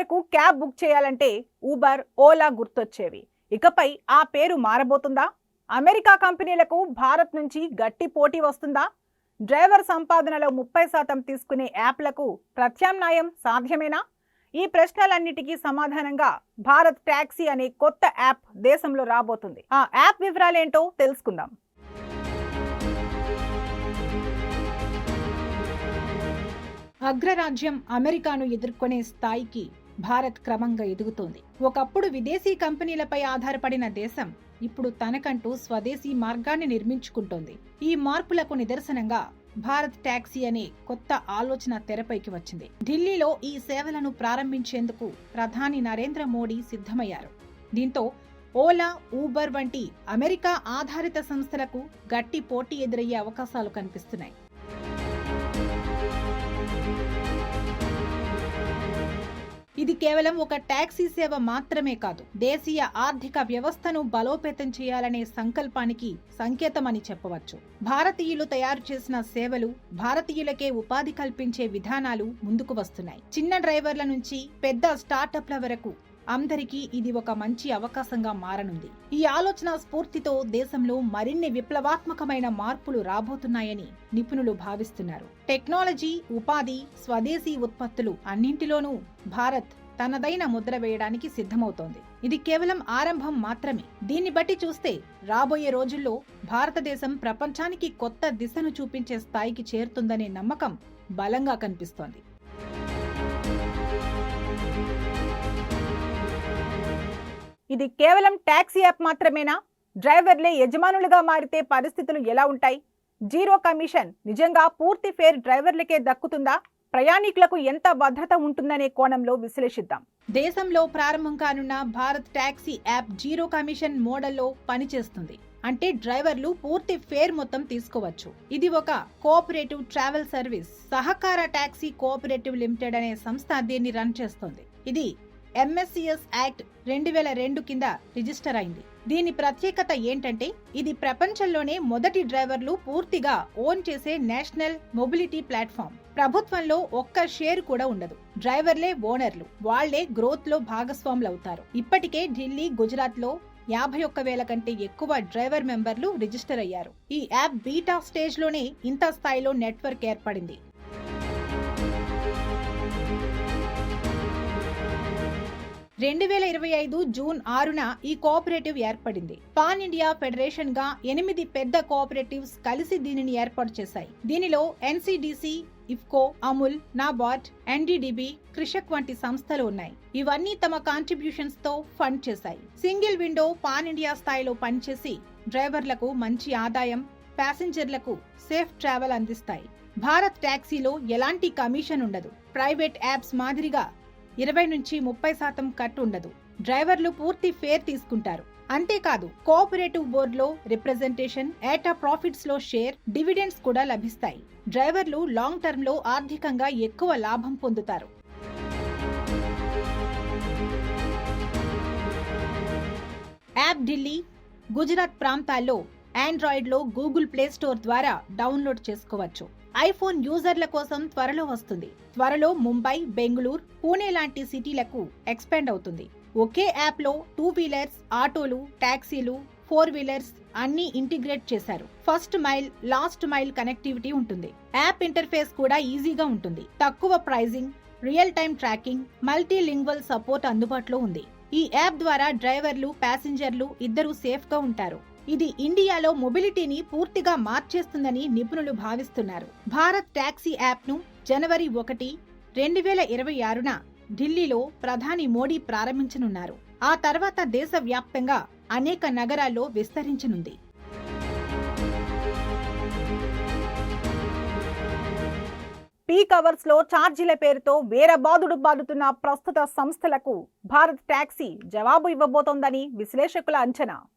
ఇదివరకు cab book చేయాలంటే Uber, Ola గుర్తొచ్చేవి. ఇకపై ఆ పేరు మారబోతుందా? అమెరికా కంపెనీలకు భారత్ నుంచి గట్టి పోటీ వస్తుందా? డ్రైవర్ సంపాదనలో 30% తీసుకునే యాప్లకు ప్రత్యామ్నాయం సాధ్యమేనా? ఈ ప్రశ్నలన్నిటికీ సమాధానంగా భారత్ టాక్సీ అనే కొత్త యాప్ దేశంలో రాబోతుంది. ఆ యాప్ వివరాలేంటో తెలుసుకుందాం. అగ్రరాజ్యం అమెరికాను ఎదుర్కొనే స్థాయికి భారత్ క్రమంగా ఎదుగుతోంది. ఒకప్పుడు విదేశీ కంపెనీలపై ఆధారపడిన దేశం ఇప్పుడు తనకంటూ స్వదేశీ మార్గాన్ని నిర్మించుకుంటోంది. ఈ మార్పులకు నిదర్శనంగా భారత్ టాక్సీ అనే కొత్త ఆలోచన తెరపైకి వచ్చింది. ఢిల్లీలో ఈ సేవలను ప్రారంభించేందుకు ప్రధాని నరేంద్ర మోడీ సిద్ధమయ్యారు. దీంతో ఓలా, ఊబర్ వంటి అమెరికా ఆధారిత సంస్థలకు గట్టి పోటీ ఎదురయ్యే అవకాశాలు కనిపిస్తున్నాయి. ఇది కేవలం ఒక టాక్సీ సేవ మాత్రమే కాదు, దేశీయ ఆర్థిక వ్యవస్థను బలోపేతం చేయాలనే సంకల్పానికి సంకేతమని చెప్పవచ్చు. భారతీయులు తయారు చేసిన సేవలు, భారతీయులకే ఉపాధి కల్పించే విధానాలు ముందుకు వస్తున్నాయి. చిన్న డ్రైవర్ల నుంచి పెద్ద స్టార్టప్ల వరకు అందరికీ ఇది ఒక మంచి అవకాశంగా మారనుంది. ఈ ఆలోచన స్ఫూర్తితో దేశంలో మరిన్ని విప్లవాత్మకమైన మార్పులు రాబోతున్నాయని నిపుణులు భావిస్తున్నారు. టెక్నాలజీ, ఉపాధి, స్వదేశీ ఉత్పత్తులు అన్నింటిలోనూ భారత్ తనదైన ముద్ర వేయడానికి సిద్ధమవుతోంది. ఇది కేవలం ఆరంభం మాత్రమే. దీన్ని బట్టి చూస్తే రాబోయే రోజుల్లో భారతదేశం ప్రపంచానికి కొత్త దిశను చూపించే స్థాయికి చేరుతుందనే నమ్మకం బలంగా కనిపిస్తోంది. ఇది కేవలం టాక్సీ యాప్ మాత్రమేనా? డ్రైవర్లే యజమానులుగా మారితే పరిస్థితులు ఎలా ఉంటాయి? జీరో కమిషన్ నిజంగా పూర్తి ఫేర్ డ్రైవర్లకే దక్కుతుందా? ప్రయాణికులకు ఎంత భద్రత ఉంటుందనే కోణంలో విశ్లేషిద్దాం. దేశంలో ప్రారంభం కానున్న Bharat taxi app zero commission మోడల్లో పనిచేస్తుంది. అంటే డ్రైవర్లు పూర్తి ఫేర్ మొత్తం తీసుకోవచ్చు. ఇది ఒక కోఆపరేటివ్ ట్రావెల్ సర్వీస్. సహకార టాక్సీ కోఆపరేటివ్ లిమిటెడ్ అనే సంస్థ దీన్ని రన్ చేస్తోంది. ఇది ఎంఎస్సిఎస్ యాక్ట్ 2002 కింద రిజిస్టర్ అయింది. దీని ప్రత్యేకత ఏంటంటే ఇది ప్రపంచంలోనే మొదటి డ్రైవర్లు పూర్తిగా ఓన్ చేసే నేషనల్ మొబిలిటీ ప్లాట్ఫామ్. ప్రభుత్వంలో ఒక్క షేర్ కూడా ఉండదు. డ్రైవర్లే ఓనర్లు, వాళ్లే గ్రోత్ లో భాగస్వాములవుతారు. ఇప్పటికే ఢిల్లీ, గుజరాత్ లో 51,000 కంటే ఎక్కువ డ్రైవర్ మెంబర్లు రిజిస్టర్ అయ్యారు. ఈ యాప్ బీటా స్టేజ్ లోనే ఇంత స్థాయిలో నెట్వర్క్ ఏర్పడింది. 2025 జూన్ 6న ఈ కోఆపరేటివ్ ఏర్పడింది. పాన్ ఇండియా ఫెడరేషన్ గా 8 పెద్ద కోఆపరేటివ్స్ కలిసి దీనిని ఏర్పాటు చేశాయి. దీనిలో ఎన్సిడిసి, ఇఫ్కో, అముల్, నాబార్డ్, ఎన్డిడిబి, కృషక్ వంటి సంస్థలు ఉన్నాయి. ఇవన్నీ తమ కాంట్రిబ్యూషన్స్ తో ఫండ్ చేశాయి. సింగిల్ విండో పాన్ ఇండియా స్థాయిలో పనిచేసి డ్రైవర్లకు మంచి ఆదాయం, ప్యాసింజర్లకు సేఫ్ ట్రావెల్ అందిస్తాయి. భారత్ టాక్సీలో ఎలాంటి కమిషన్ ఉండదు. ప్రైవేట్ యాప్స్ మాదిరిగా 20 నుంచి 30% కట్ ఉండదు. డ్రైవర్లు పూర్తి ఫేర్ తీసుకుంటారు. అంతేకాదు కోఆపరేటివ్ బోర్డులో రిప్రజెంటేషన్, ఏటా ప్రాఫిట్స్ లో షేర్, డివిడెండ్స్ కూడా లభిస్తాయి. డ్రైవర్లు లాంగ్ టర్మ్ లో ఆర్థికంగా ఎక్కువ లాభం పొందుతారు. యాప్ ఢిల్లీ, గుజరాత్ ప్రాంతాల్లో ఆండ్రాయిడ్ లో గూగుల్ ప్లే స్టోర్ ద్వారా డౌన్లోడ్ చేసుకోవచ్చు. ఐఫోన్ యూజర్ల కోసం త్వరలో వస్తుంది. త్వరలో ముంబై, బెంగళూరు, పూణే లాంటి సిటీలకు ఎక్స్పాండ్ అవుతుంది. ఒకే యాప్ లో 2 వీలర్స్, ఆటోలు, టాక్సీలు, 4 వీలర్స్ అన్ని ఇంటిగ్రేట్ చేశారు. First mile, last mile connectivity ఉంటుంది. యాప్ ఇంటర్ఫేస్ కూడా ఈజీగా ఉంటుంది. తక్కువ pricing, real time tracking, multilingual support అందుబాటులో ఉంది. ఈ యాప్ ద్వారా డ్రైవర్లు, ప్యాసింజర్లు ఇద్దరూ సేఫ్ గా ఉంటారు. ఇది ఇండియాలో మొబిలిటీని పూర్తిగా మార్చేస్తుందని నిపుణులు భావిస్తున్నారు. భారత్ టాక్సీ యాప్ ను జనవరి 1, 2026న ఢిల్లీలో ప్రధాని మోడీ ప్రారంభించనున్నారు. ఆ తర్వాత దేశవ్యాప్తంగా అనేక నగరాల్లో విస్తరించనుంది. పీక్ అవర్స్ లో ఛార్జీల పేరుతో వేరబాదుడు బాదుతున్న ప్రస్తుత సంస్థలకు భారత్ టాక్సీ జవాబు ఇవ్వబోతోందని విశ్లేషకుల అంచనా.